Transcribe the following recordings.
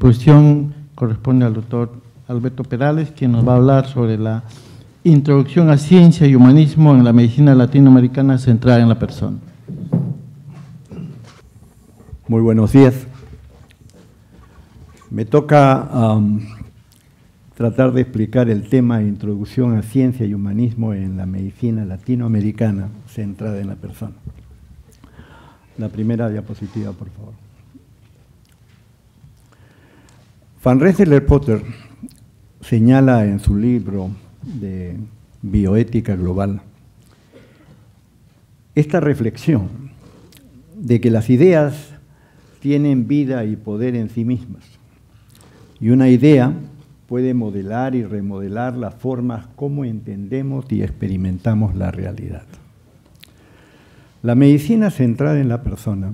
exposición corresponde al doctor Alberto Perales, quien nos va a hablar sobre la introducción a ciencia y humanismo en la medicina latinoamericana centrada en la persona. Muy buenos días. Me toca tratar de explicar el tema de introducción a ciencia y humanismo en la medicina latinoamericana centrada en la persona. La primera diapositiva, por favor. Van Rensselaer-Potter señala en su libro de bioética global esta reflexión de que las ideas tienen vida y poder en sí mismas, y una idea puede modelar y remodelar las formas como entendemos y experimentamos la realidad. La medicina centrada en la persona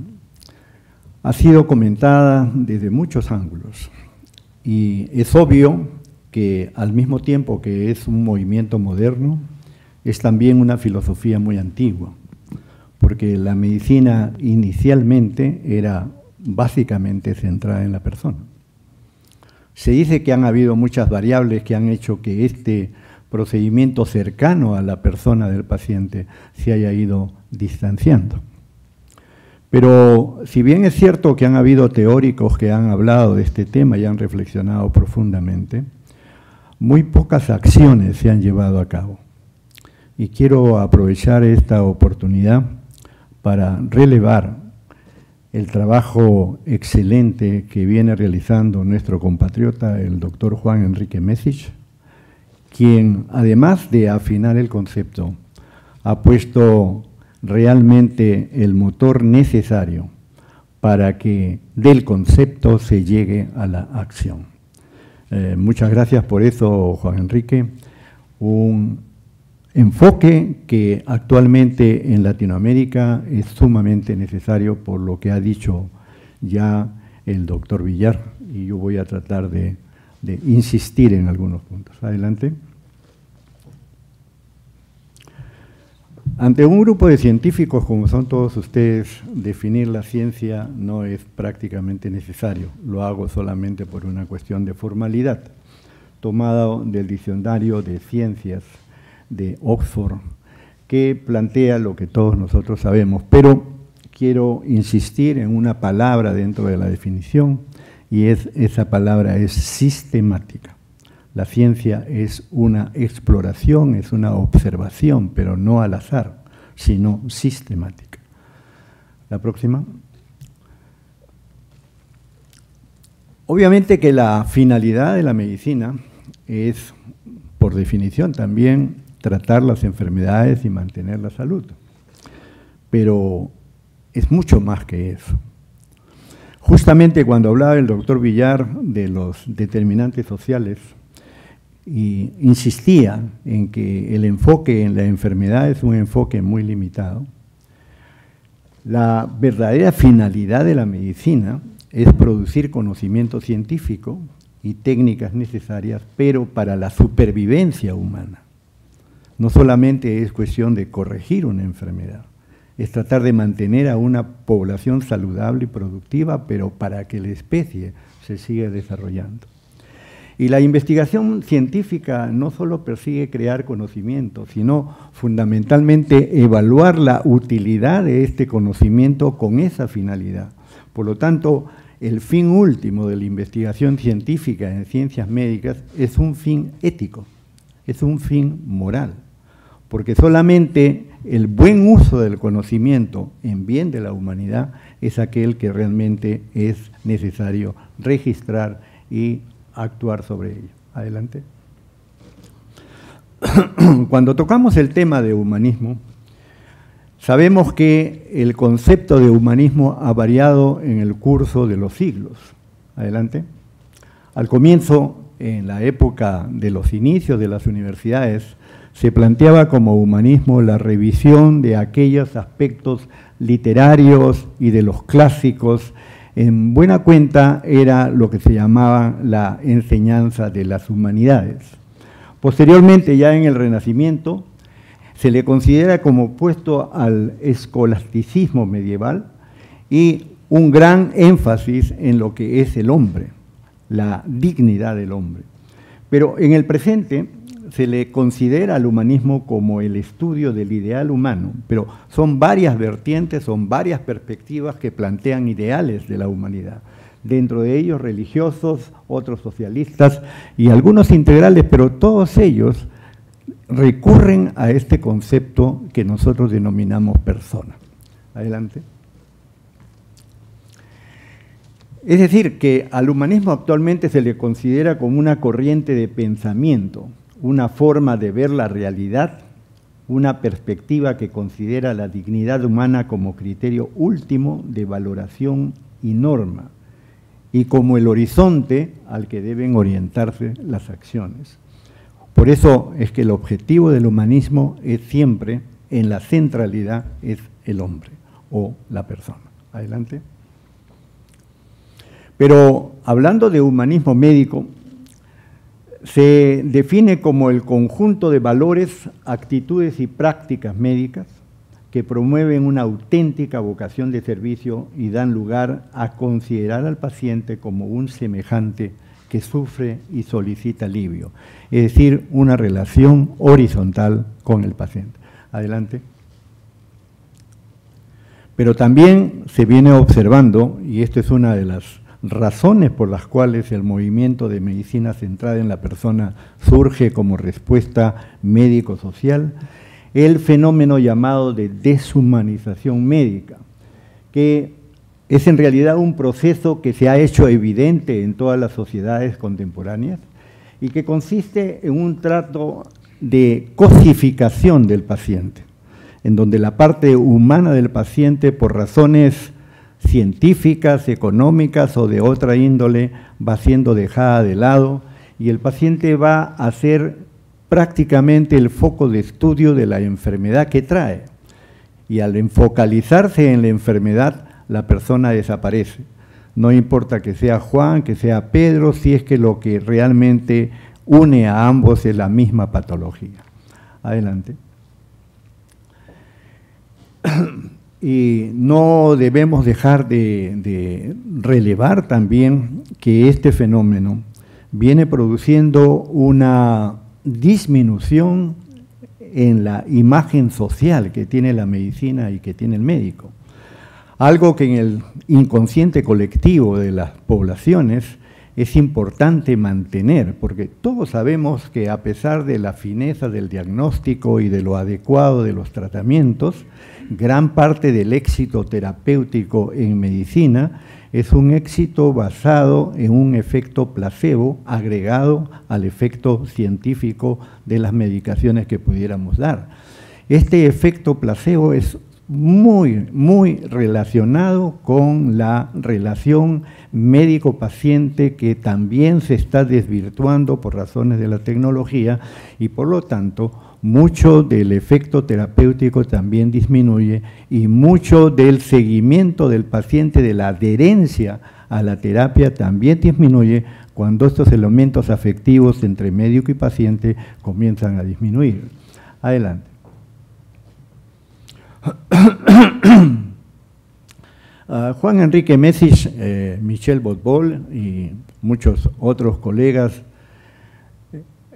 ha sido comentada desde muchos ángulos, y es obvio que al mismo tiempo que es un movimiento moderno, es también una filosofía muy antigua, porque la medicina inicialmente era básicamente centrada en la persona. Se dice que han habido muchas variables que han hecho que este procedimiento cercano a la persona del paciente se haya ido distanciando. Pero si bien es cierto que han habido teóricos que han hablado de este tema y han reflexionado profundamente, muy pocas acciones se han llevado a cabo. Y quiero aprovechar esta oportunidad para relevar el trabajo excelente que viene realizando nuestro compatriota, el doctor Juan Enrique Messich, quien, además de afinar el concepto, ha puesto realmente el motor necesario para que del concepto se llegue a la acción. Muchas gracias por eso, Juan Enrique. Un enfoque que actualmente en Latinoamérica es sumamente necesario, por lo que ha dicho ya el doctor Villar, y yo voy a tratar de insistir en algunos puntos. Adelante. Ante un grupo de científicos como son todos ustedes, definir la ciencia no es prácticamente necesario. Lo hago solamente por una cuestión de formalidad, tomado del diccionario de ciencias de Oxford, que plantea lo que todos nosotros sabemos, pero quiero insistir en una palabra dentro de la definición, y esa palabra es sistemática. La ciencia es una exploración, es una observación, pero no al azar, sino sistemática. La próxima. Obviamente que la finalidad de la medicina es, por definición también, tratar las enfermedades y mantener la salud. Pero es mucho más que eso. Justamente cuando hablaba el doctor Villar de los determinantes sociales, y insistía en que el enfoque en la enfermedad es un enfoque muy limitado, la verdadera finalidad de la medicina es producir conocimiento científico y técnicas necesarias, pero para la supervivencia humana. No solamente es cuestión de corregir una enfermedad, es tratar de mantener a una población saludable y productiva, pero para que la especie se siga desarrollando. Y la investigación científica no solo persigue crear conocimiento, sino fundamentalmente evaluar la utilidad de este conocimiento con esa finalidad. Por lo tanto, el fin último de la investigación científica en ciencias médicas es un fin ético, es un fin moral, porque solamente el buen uso del conocimiento en bien de la humanidad es aquel que realmente es necesario registrar y actuar sobre ello. Adelante. Cuando tocamos el tema de humanismo, sabemos que el concepto de humanismo ha variado en el curso de los siglos. Adelante. Al comienzo, en la época de los inicios de las universidades, se planteaba como humanismo la revisión de aquellos aspectos literarios y de los clásicos. En buena cuenta era lo que se llamaba la enseñanza de las humanidades. Posteriormente, ya en el Renacimiento, se le considera como opuesto al escolasticismo medieval y un gran énfasis en lo que es el hombre. la dignidad del hombre. Pero en el presente se le considera al humanismo como el estudio del ideal humano, pero son varias vertientes, son varias perspectivas que plantean ideales de la humanidad. Dentro de ellos religiosos, otros socialistas y algunos integrales, pero todos ellos recurren a este concepto que nosotros denominamos persona. Adelante. Es decir, que al humanismo actualmente se le considera como una corriente de pensamiento, una forma de ver la realidad, una perspectiva que considera la dignidad humana como criterio último de valoración y norma, y como el horizonte al que deben orientarse las acciones. Por eso es que el objetivo del humanismo es siempre, en la centralidad, es el hombre o la persona. Adelante. Pero hablando de humanismo médico, se define como el conjunto de valores, actitudes y prácticas médicas que promueven una auténtica vocación de servicio y dan lugar a considerar al paciente como un semejante que sufre y solicita alivio, es decir, una relación horizontal con el paciente. Adelante. Pero también se viene observando, y esto es una de las razones por las cuales el movimiento de medicina centrada en la persona surge como respuesta médico-social, el fenómeno llamado de deshumanización médica, que es en realidad un proceso que se ha hecho evidente en todas las sociedades contemporáneas y que consiste en un trato de cosificación del paciente, en donde la parte humana del paciente, por razones científicas, económicas o de otra índole, va siendo dejada de lado y el paciente va a ser prácticamente el foco de estudio de la enfermedad que trae. Y al enfocalizarse en la enfermedad, la persona desaparece. No importa que sea Juan, que sea Pedro, si es que lo que realmente une a ambos es la misma patología. Adelante. Y no debemos dejar de relevar también que este fenómeno viene produciendo una disminución en la imagen social que tiene la medicina y que tiene el médico. Algo que en el inconsciente colectivo de las poblaciones es importante mantener, porque todos sabemos que a pesar de la fineza del diagnóstico y de lo adecuado de los tratamientos, gran parte del éxito terapéutico en medicina es un éxito basado en un efecto placebo agregado al efecto científico de las medicaciones que pudiéramos dar. Este efecto placebo es muy relacionado con la relación médico-paciente que también se está desvirtuando por razones de la tecnología y por lo tanto mucho del efecto terapéutico también disminuye y mucho del seguimiento del paciente, de la adherencia a la terapia también disminuye cuando estos elementos afectivos entre médico y paciente comienzan a disminuir. Adelante. Juan Enrique Messich, Michel Botbol y muchos otros colegas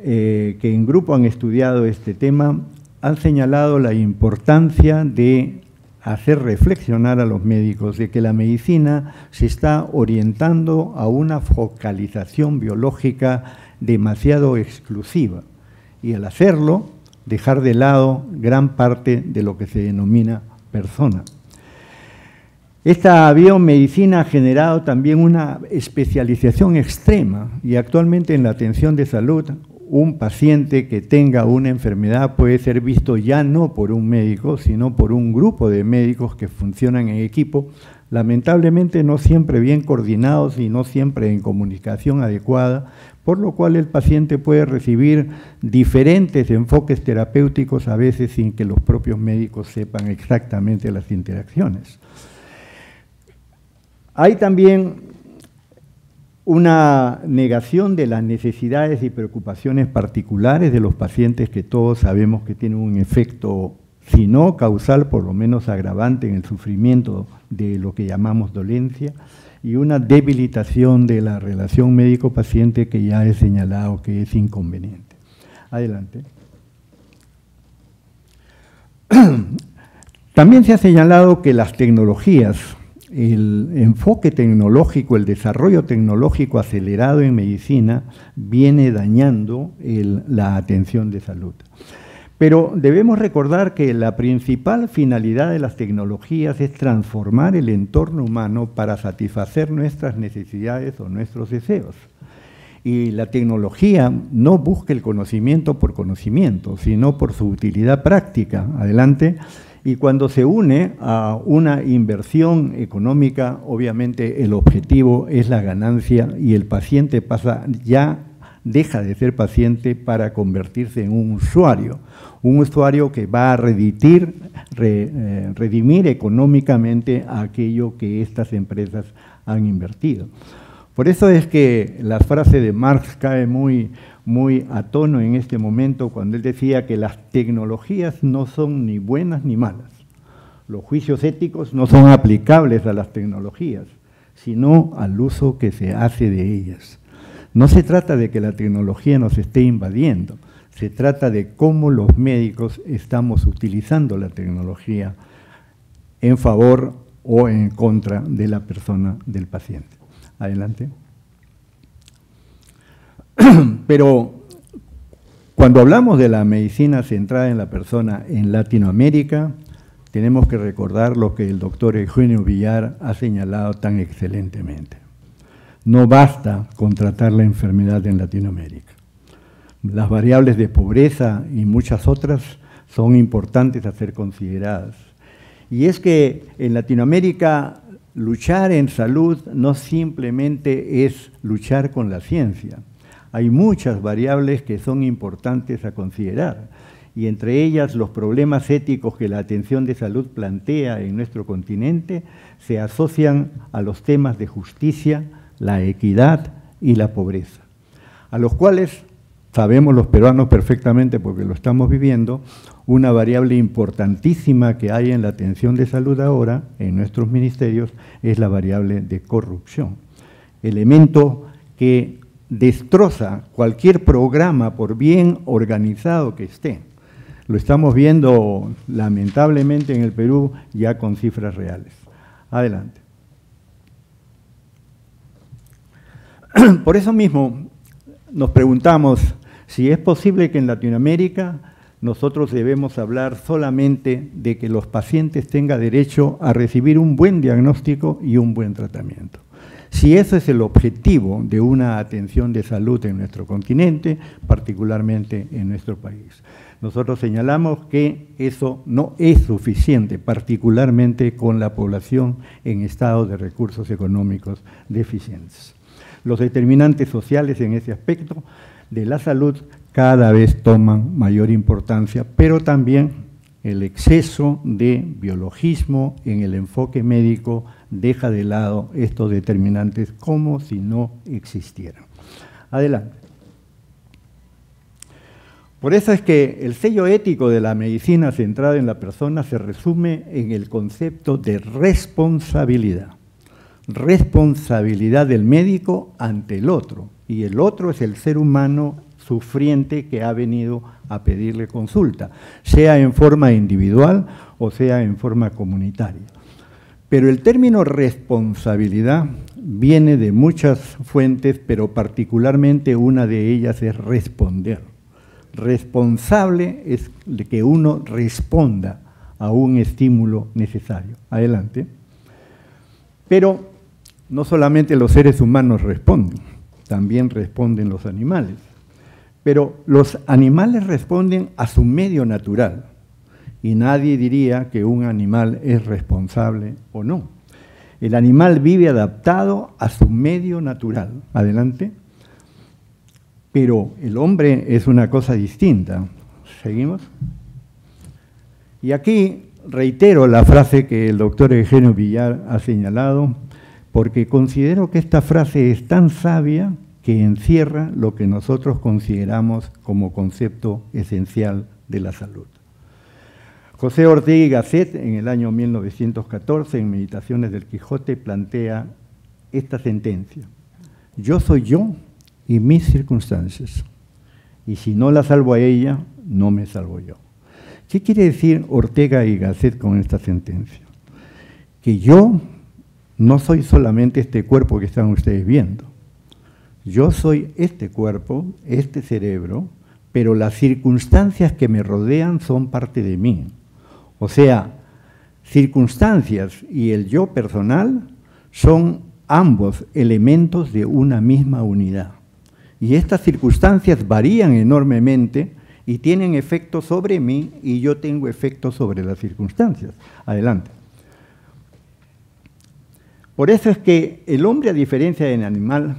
que en grupo han estudiado este tema, han señalado la importancia de hacer reflexionar a los médicos de que la medicina se está orientando a una focalización biológica demasiado exclusiva y al hacerlo dejar de lado gran parte de lo que se denomina persona. Esta biomedicina ha generado también una especialización extrema y actualmente en la atención de salud un paciente que tenga una enfermedad puede ser visto ya no por un médico, sino por un grupo de médicos que funcionan en equipo, lamentablemente no siempre bien coordinados y no siempre en comunicación adecuada, por lo cual el paciente puede recibir diferentes enfoques terapéuticos a veces sin que los propios médicos sepan exactamente las interacciones. Hay también una negación de las necesidades y preocupaciones particulares de los pacientes que todos sabemos que tienen un efecto, si no causal, por lo menos agravante en el sufrimiento de lo que llamamos dolencia. y una debilitación de la relación médico-paciente que ya he señalado que es inconveniente. Adelante. También se ha señalado que las tecnologías, el enfoque tecnológico, el desarrollo tecnológico acelerado en medicina viene dañando la atención de salud. Pero debemos recordar que la principal finalidad de las tecnologías es transformar el entorno humano para satisfacer nuestras necesidades o nuestros deseos. Y la tecnología no busca el conocimiento por conocimiento, sino por su utilidad práctica. Adelante. Y cuando se une a una inversión económica, obviamente el objetivo es la ganancia y el paciente deja de ser paciente para convertirse en un usuario que va a redimir económicamente a aquello que estas empresas han invertido. Por eso es que la frase de Marx cae muy a tono en este momento cuando él decía que las tecnologías no son ni buenas ni malas. Los juicios éticos no son aplicables a las tecnologías, sino al uso que se hace de ellas. No se trata de que la tecnología nos esté invadiendo, se trata de cómo los médicos estamos utilizando la tecnología en favor o en contra de la persona, del paciente. Adelante. Pero cuando hablamos de la medicina centrada en la persona en Latinoamérica, tenemos que recordar lo que el doctor Eugenio Villar ha señalado tan excelentemente. No basta con tratar la enfermedad en Latinoamérica. Las variables de pobreza y muchas otras son importantes a ser consideradas. Y es que en Latinoamérica luchar en salud no simplemente es luchar con la ciencia. Hay muchas variables que son importantes a considerar, y entre ellas los problemas éticos que la atención de salud plantea en nuestro continente se asocian a los temas de justicia, la equidad y la pobreza, a los cuales sabemos los peruanos perfectamente porque lo estamos viviendo. Una variable importantísima que hay en la atención de salud ahora, en nuestros ministerios, es la variable de corrupción, elemento que destroza cualquier programa por bien organizado que esté. Lo estamos viendo lamentablemente en el Perú ya con cifras reales. Adelante. Por eso mismo nos preguntamos si es posible que en Latinoamérica nosotros debemos hablar solamente de que los pacientes tengan derecho a recibir un buen diagnóstico y un buen tratamiento. Si ese es el objetivo de una atención de salud en nuestro continente, particularmente en nuestro país. Nosotros señalamos que eso no es suficiente, particularmente con la población en estado de recursos económicos deficientes. Los determinantes sociales en ese aspecto de la salud cada vez toman mayor importancia, pero también el exceso de biologismo en el enfoque médico deja de lado estos determinantes como si no existieran. Adelante. Por eso es que el sello ético de la medicina centrada en la persona se resume en el concepto de responsabilidad. Responsabilidad del médico ante el otro, y el otro es el ser humano sufriente que ha venido a pedirle consulta, sea en forma individual o sea en forma comunitaria. Pero el término responsabilidad viene de muchas fuentes, pero particularmente una de ellas es responder. Responsable es de que uno responda a un estímulo necesario. Adelante. Pero no solamente los seres humanos responden, también responden los animales. Pero los animales responden a su medio natural y nadie diría que un animal es responsable o no. El animal vive adaptado a su medio natural. Adelante. Pero el hombre es una cosa distinta. ¿Seguimos? Y aquí reitero la frase que el doctor Eugenio Villar ha señalado, porque considero que esta frase es tan sabia que encierra lo que nosotros consideramos como concepto esencial de la salud. José Ortega y Gasset, en el año 1914, en Meditaciones del Quijote, plantea esta sentencia: yo soy yo y mis circunstancias, y si no la salvo a ella, no me salvo yo. ¿Qué quiere decir Ortega y Gasset con esta sentencia? Que yo no soy solamente este cuerpo que están ustedes viendo. Yo soy este cuerpo, este cerebro, pero las circunstancias que me rodean son parte de mí. O sea, circunstancias y el yo personal son ambos elementos de una misma unidad. Y estas circunstancias varían enormemente y tienen efectos sobre mí y yo tengo efectos sobre las circunstancias. Adelante. Por eso es que el hombre, a diferencia del animal,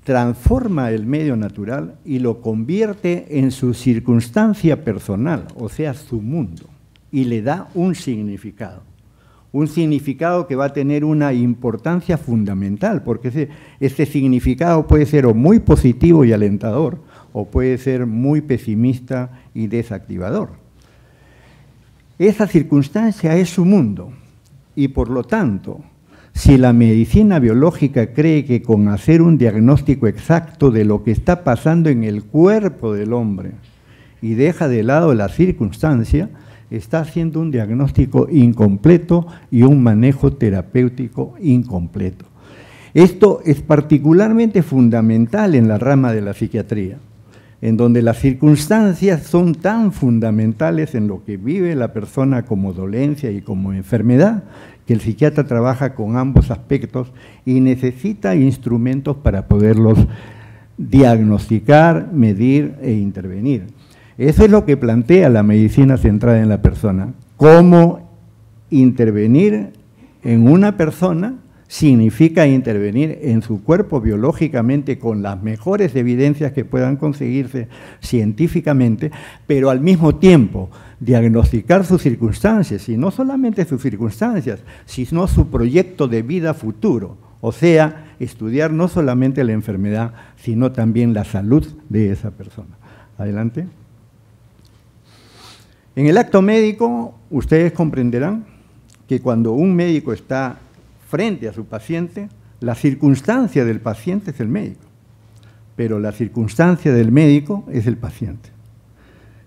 transforma el medio natural y lo convierte en su circunstancia personal, o sea, su mundo, y le da un significado que va a tener una importancia fundamental, porque ese significado puede ser o muy positivo y alentador, o puede ser muy pesimista y desactivador. Esa circunstancia es su mundo, y por lo tanto, si la medicina biológica cree que con hacer un diagnóstico exacto de lo que está pasando en el cuerpo del hombre y deja de lado la circunstancia, está haciendo un diagnóstico incompleto y un manejo terapéutico incompleto. Esto es particularmente fundamental en la rama de la psiquiatría, en donde las circunstancias son tan fundamentales en lo que vive la persona como dolencia y como enfermedad, que el psiquiatra trabaja con ambos aspectos y necesita instrumentos para poderlos diagnosticar, medir e intervenir. Eso es lo que plantea la medicina centrada en la persona. Cómo intervenir en una persona significa intervenir en su cuerpo biológicamente con las mejores evidencias que puedan conseguirse científicamente, pero al mismo tiempo diagnosticar sus circunstancias, y no solamente sus circunstancias, sino su proyecto de vida futuro, o sea, estudiar no solamente la enfermedad, sino también la salud de esa persona. Adelante. En el acto médico, ustedes comprenderán que cuando un médico está frente a su paciente, la circunstancia del paciente es el médico, pero la circunstancia del médico es el paciente.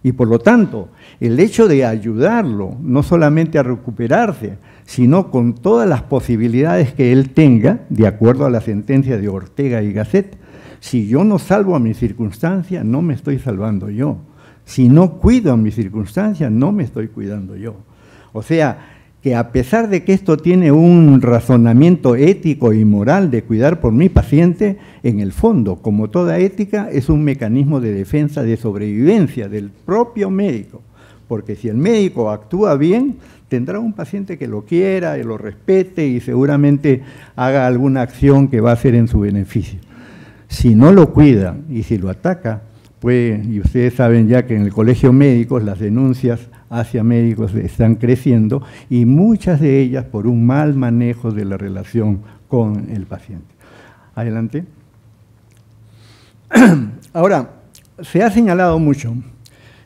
Y por lo tanto, el hecho de ayudarlo, no solamente a recuperarse, sino con todas las posibilidades que él tenga, de acuerdo a la sentencia de Ortega y Gasset, si yo no salvo a mi circunstancia, no me estoy salvando yo. Si no cuido a mi circunstancia, no me estoy cuidando yo. O sea, que a pesar de que esto tiene un razonamiento ético y moral de cuidar por mi paciente, en el fondo, como toda ética, es un mecanismo de defensa, de sobrevivencia del propio médico, porque si el médico actúa bien, tendrá un paciente que lo quiera, y lo respete y seguramente haga alguna acción que va a ser en su beneficio. Si no lo cuida y si lo ataca, pues, y ustedes saben ya que en el colegio médicos las denuncias hacia médicos están creciendo y muchas de ellas por un mal manejo de la relación con el paciente. Adelante. Ahora, se ha señalado mucho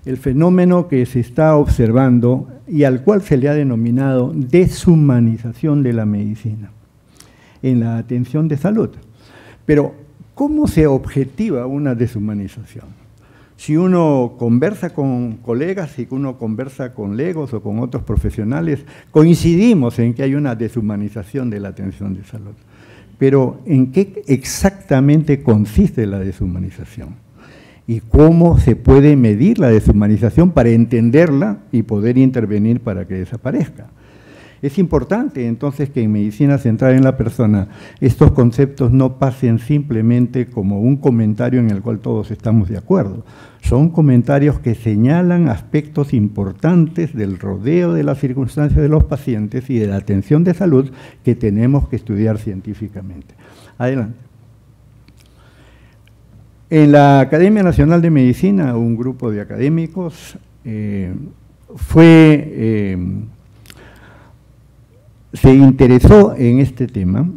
el fenómeno que se está observando y al cual se le ha denominado deshumanización de la medicina en la atención de salud. Pero, ¿cómo se objetiva una deshumanización? Si uno conversa con colegas, si uno conversa con legos o con otros profesionales, coincidimos en que hay una deshumanización de la atención de salud. Pero, ¿en qué exactamente consiste la deshumanización? ¿Y cómo se puede medir la deshumanización para entenderla y poder intervenir para que desaparezca? Es importante entonces que en medicina centrada en la persona estos conceptos no pasen simplemente como un comentario en el cual todos estamos de acuerdo. Son comentarios que señalan aspectos importantes del rodeo de las circunstancias de los pacientes y de la atención de salud que tenemos que estudiar científicamente. Adelante. En la Academia Nacional de Medicina, un grupo de académicos se interesó en este tema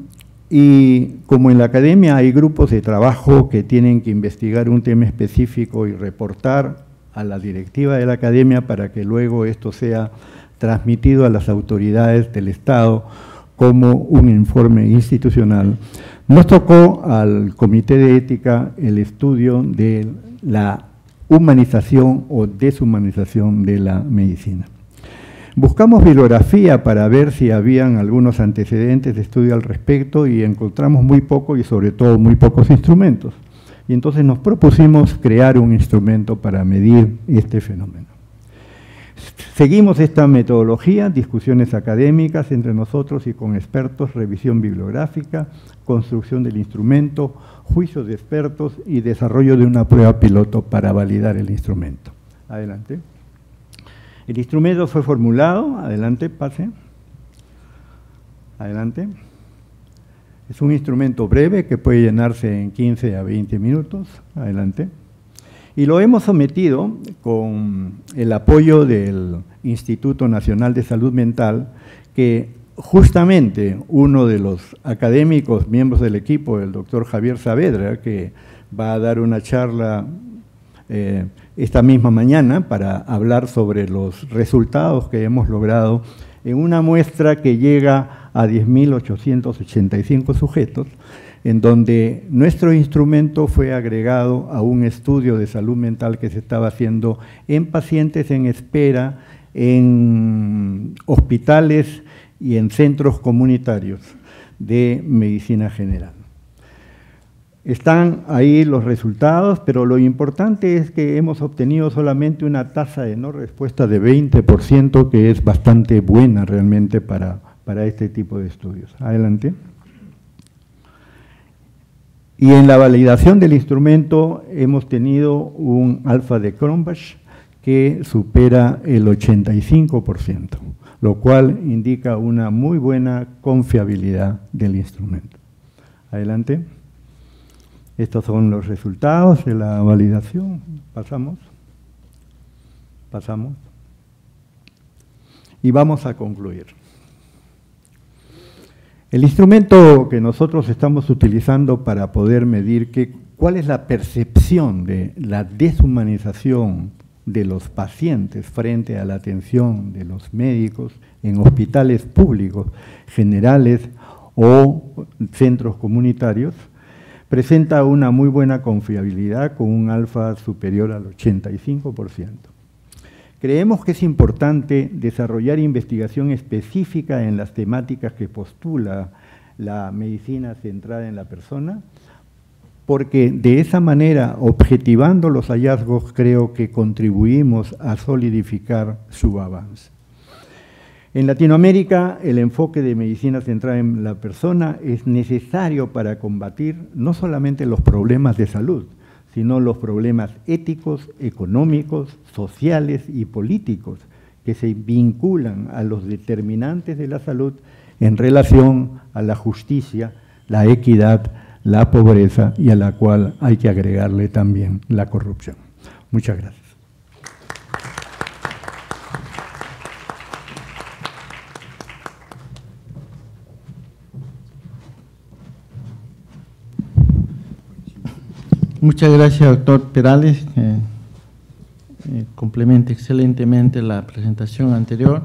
y como en la academia hay grupos de trabajo que tienen que investigar un tema específico y reportar a la directiva de la academia para que luego esto sea transmitido a las autoridades del Estado como un informe institucional, Nos tocó al Comité de Ética el estudio de la humanización o deshumanización de la medicina. Buscamos bibliografía para ver si habían algunos antecedentes de estudio al respecto y encontramos muy poco y sobre todo muy pocos instrumentos. Y entonces nos propusimos crear un instrumento para medir este fenómeno. Seguimos esta metodología, discusiones académicas entre nosotros y con expertos, revisión bibliográfica, construcción del instrumento, juicios de expertos y desarrollo de una prueba piloto para validar el instrumento. Adelante. El instrumento fue formulado, adelante, pase. Adelante. Es un instrumento breve que puede llenarse en 15 a 20 minutos. Adelante. Y lo hemos sometido con el apoyo del Instituto Nacional de Salud Mental, que justamente uno de los académicos, miembros del equipo, el doctor Javier Saavedra, que va a dar una charla esta misma mañana para hablar sobre los resultados que hemos logrado en una muestra que llega a 10.885 sujetos, en donde nuestro instrumento fue agregado a un estudio de salud mental que se estaba haciendo en pacientes en espera, en hospitales y en centros comunitarios de medicina general. Están ahí los resultados, pero lo importante es que hemos obtenido solamente una tasa de no respuesta de 20%, que es bastante buena realmente para este tipo de estudios. Adelante. Y en la validación del instrumento hemos tenido un alfa de Cronbach que supera el 85%, lo cual indica una muy buena confiabilidad del instrumento. Adelante. Estos son los resultados de la validación. Pasamos. Pasamos. Y vamos a concluir. El instrumento que nosotros estamos utilizando para poder medir cuál es la percepción de la deshumanización de los pacientes frente a la atención de los médicos en hospitales públicos, generales o centros comunitarios, presenta una muy buena confiabilidad con un alfa superior al 85%. Creemos que es importante desarrollar investigación específica en las temáticas que postula la medicina centrada en la persona, porque de esa manera, objetivando los hallazgos, creo que contribuimos a solidificar su avance. En Latinoamérica, el enfoque de medicina centrada en la persona es necesario para combatir no solamente los problemas de salud, sino los problemas éticos, económicos, sociales y políticos que se vinculan a los determinantes de la salud en relación a la justicia, la equidad, la pobreza y a la cual hay que agregarle también la corrupción. Muchas gracias. Muchas gracias, doctor Perales. Complementa excelentemente la presentación anterior.